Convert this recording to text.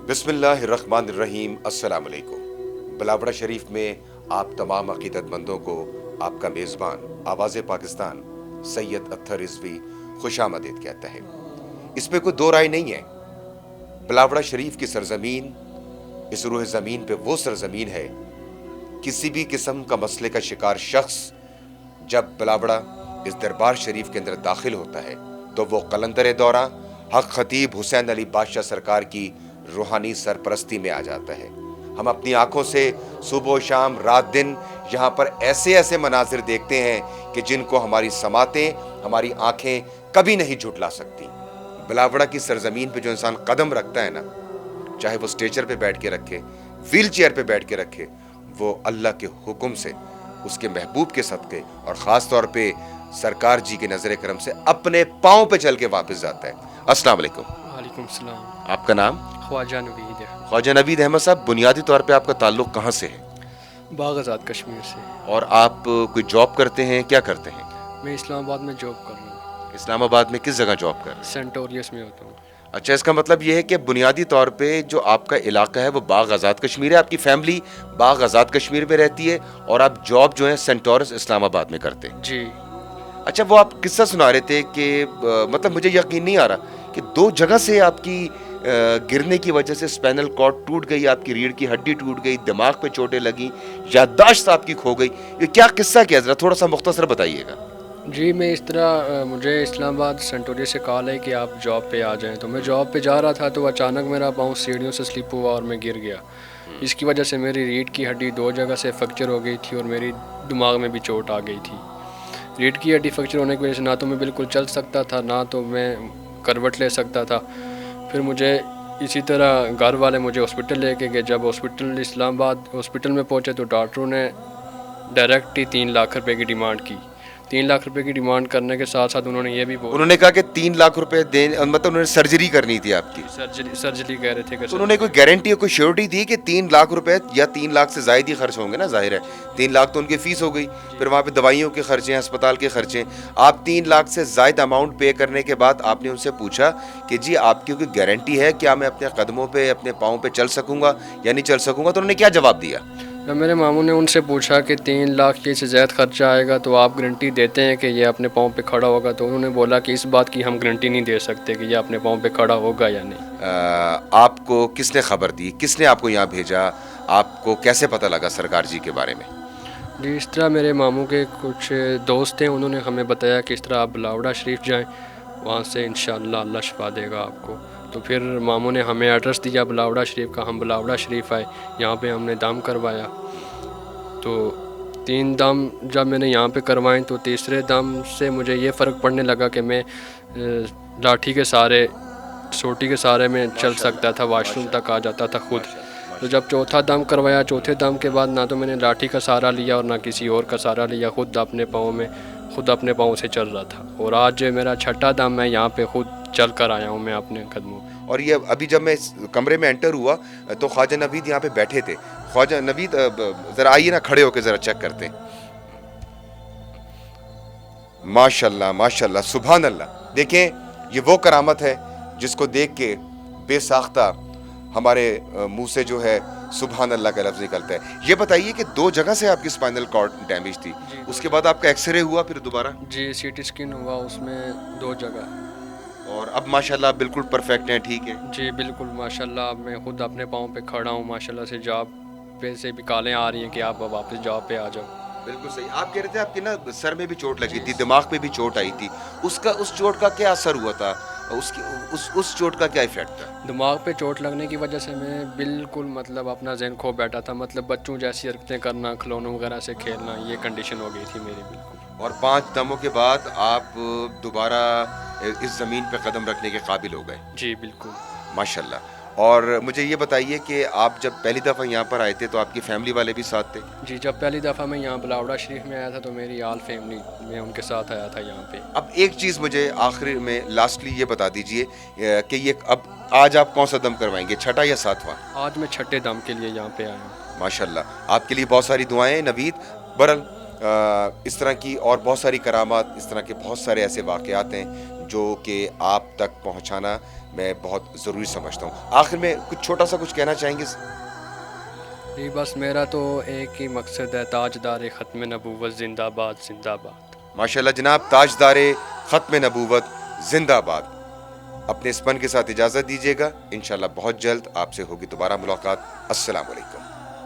बिस्मिल्लाहिर्रहमानिर्रहीम। अस्सलाम वालेकुम। बिलावड़ा शरीफ में आप तमाम अकीदतमंदों को आपका मेज़बान आवाज़ पाकिस्तान सैयद अत्तर रिजवी खुशामदीद कहता है। इस पे कोई दो राय नहीं है। बिलावड़ा शरीफ की सरजमीन इस रूह ज़मीन पे वो सरजमीन है, किसी भी किस्म का मसले का शिकार शख्स जब बिलावड़ा इस दरबार शरीफ के अंदर दाखिल होता है तो वो कलंदर दौरा हक खतीब हुसैन अली बादशाह सरकार की रूहानी सरपरस्ती में आ जाता है। हम अपनी आंखों से सुबह शाम रात दिन यहाँ पर ऐसे ऐसे मनाजिर देखते हैं कि जिनको हमारी समातें, हमारी आंखें कभी नहीं झुठला सकती। बिलावड़ा की सरजमीन पे जो इंसान कदम रखता है ना, चाहे वो स्ट्रेचर पे बैठ के रखे, व्हील चेयर पे बैठ के रखे, वो अल्लाह के हुक्म से, उसके महबूब के सदक़े और ख़ास तौर पे सरकार जी के नज़र करम से अपने पाँव पे चल के वापस जाता है। अस्सलाम वालेकुम। वालेकुम सलाम। आपका नाम? ख्वाजा नवीद है। ख्वाजा नवीद अहमद साहब, बुनियादी तौर पे आपका ताल्लुक़ कहाँ से है? बाग आज़ाद कश्मीर से। और आप कोई जॉब करते हैं, क्या करते हैं? मैं इस्लामाबाद में जॉब कर रहा हूँ। इस्लामाबाद में किस जगह जॉब कर रहे हैं? सेंटोरियस में होता हूँ। अच्छा, इसका मतलब ये है कि बुनियादी तौर पे जो आपका इलाका है वो बाग आज़ाद कश्मीर है, आपकी फैमिली बाग आज़ाद कश्मीर में रहती है और आप जॉब जो है सेंटोरस इस्लामाबाद में करते हैं। जी। अच्छा, वो आप किस्सा सुना रहे थे कि मतलब मुझे यकीन नहीं आ रहा कि दो जगह से आपकी गिरने की वजह से स्पाइनल कॉर्ड टूट गई, आपकी रीढ़ की हड्डी टूट गई, दिमाग पे चोटें लगी, याददाश्त आपकी खो गई। ये क्या किस्सा, क्या ज़रा थोड़ा सा मुख्तसर बताइएगा। जी, मैं इस तरह मुझे इस्लामाबाद सेंटोरियस से कॉल है कि आप जॉब पे आ जाएं, तो मैं जॉब पे जा रहा था तो अचानक मेरा पाँव सीढ़ियों से स्लिप हुआ और मैं गिर गया। इसकी वजह से मेरी रीढ़ की हड्डी दो जगह से फ्रैक्चर हो गई थी और मेरी दिमाग में भी चोट आ गई थी। रीढ़ की हड्डी फ्रैक्चर होने की वजह से ना तो मैं बिल्कुल चल सकता था, ना तो मैं करवट ले सकता था। फिर मुझे इसी तरह घर वाले मुझे हॉस्पिटल लेके गए। जब हॉस्पिटल इस्लामाबाद हॉस्पिटल में पहुंचे तो डॉक्टरों ने डायरेक्ट ही 3 लाख रुपए की डिमांड की। 3 लाख रुपए की डिमांड करने के साथ साथ उन्होंने ये भी बोला, उन्होंने कहा कि 3 लाख रुपए दे, मतलब उन्होंने सर्जरी करनी थी आपकी। सर्जरी कह रहे थे कि तो उन्होंने कोई गारंटी या कोई श्योरिटी दी कि 3 लाख रुपए या 3 लाख से ज़ायद ही खर्च होंगे ना? जाहिर है 3 लाख तो उनकी फ़ीस हो गई, फिर वहाँ पे दवाइयों के खर्चे, अस्पताल के खर्चे। आप 3 लाख से ज़ायद अमाउंट पे करने के बाद आपने उनसे पूछा कि जी आपकी कोई गारंटी है, क्या मैं अपने कदमों पे, अपने पाँव पे चल सकूँगा या नहीं चल सकूँगा? तो उन्होंने क्या जवाब दिया? जब मेरे मामू ने उनसे पूछा कि 3 लाख के से ज़्यादा खर्चा आएगा तो आप गारंटी देते हैं कि ये अपने पाँव पे खड़ा होगा? तो उन्होंने बोला कि इस बात की हम गारंटी नहीं दे सकते कि ये अपने पाँव पे खड़ा होगा या नहीं। आपको किसने खबर दी, किसने आपको यहाँ भेजा, आपको कैसे पता लगा सरकार जी के बारे में? जी, इस तरह मेरे मामू के कुछ दोस्त हैं, उन्होंने हमें बताया कि इस तरह आप बिलावड़ा शरीफ जाएं, वहाँ से इंशाअल्लाह अल्लाह शिफा देगा आपको। तो फिर मामू ने हमें एड्रेस दिया बिलावड़ा शरीफ का। हम बिलावड़ा शरीफ आए, यहाँ पे हमने दम करवाया। तो 3 दम जब मैंने यहाँ पे करवाए तो तीसरे दम से मुझे ये फ़र्क पड़ने लगा कि मैं लाठी के सहारे, सोटी के सहारे में चल सकता था, वॉशरूम तक आ जाता था खुद। तो जब चौथा दम करवाया, चौथे दम के बाद ना तो मैंने लाठी का सहारा लिया और ना किसी और का सहारा लिया, खुद अपने पाँव से चल रहा था। और आज मेरा छठा दम, मैं यहाँ पे खुद चल कर आया हूँ मैं अपने कदमों। और ये अभी जब मैं इस कमरे में एंटर हुआ तो ख्वाजा नवीद यहाँ पे बैठे थे। ख्वाजा नवीद ज़रा आइए ना, खड़े होकर ज़रा चेक करते हैं। माशाल्लाह माशाल्लाह, सुभान अल्लाह। देखें, ये वो करामत है जिसको देख के बेसाख्ता हमारे मुंह से जो है सुभान अल्लाह का लफ्ज़ निकलता है। ये बताइए कि 2 जगह से आपकी स्पाइनल कॉर्ड डैमेज थी, उसके बाद आपका एक्सरे हुआ फिर दोबारा? जी, सीटी स्कैन हुआ, उसमें 2 जगह। और अब माशाल्लाह बिल्कुल परफेक्ट हैं, ठीक है? जी बिल्कुल माशाल्लाह, अब मैं खुद अपने पाँव पे खड़ा हूँ माशाल्लाह से। जॉब पे से भी कॉलें आ रही हैं कि आप वापस जॉब पे आ जाओ। बिल्कुल सही। आप कह रहे थे आपके ना सर में भी चोट लगी थी, दिमाग पे भी चोट आई थी, उस चोट का क्या असर हुआ था? उस चोट का क्या इफेक्ट था? दिमाग पे चोट लगने की वजह से मैं बिल्कुल मतलब अपना ज़हन खो बैठा था, मतलब बच्चों जैसी हरकतें करना, खिलौनों वगैरह से खेलना, ये कंडीशन हो गई थी मेरी बिल्कुल। और 5 दमों के बाद आप दोबारा इस ज़मीन पे कदम रखने के काबिल हो गए। जी बिल्कुल माशाल्लाह। और मुझे ये बताइए कि आप जब पहली दफ़ा यहाँ पर आए थे तो आपकी फैमिली वाले भी साथ थे? जी, जब पहली दफ़ा मैं यहाँ बिलावड़ा शरीफ में आया था तो मेरी आल फैमिली में उनके साथ आया था यहाँ पे। अब एक चीज़ मुझे आखिर में लास्टली ये बता दीजिए कि ये अब आज आप कौन सा दम करवाएंगे, छठा या सातवां? आज मैं छठे दम के लिए यहाँ पे आया हूँ। माशाल्लाह, आपके लिए बहुत सारी दुआएं नवीद। बहरहाल इस तरह की और बहुत सारी करामात, इस तरह के बहुत सारे ऐसे वाक़यात हैं जो कि आप तक पहुँचाना میں بہت ضروری سمجھتا ہوں. آخر میں کچھ چھوٹا سا کچھ کہنا چاہیں گے؟ جی بس میرا تو ایک ہی مقصد ہے، تاجدار ختم نبوت زندہ باد زندہ باد. ماشاءاللہ جناب، تاجدار ختم نبوت زندہ باد. اپنے اس پن کے ساتھ اجازت دیجیے گا، انشاءاللہ بہت جلد آپ سے ہوگی دوبارہ ملاقات. السلام علیکم.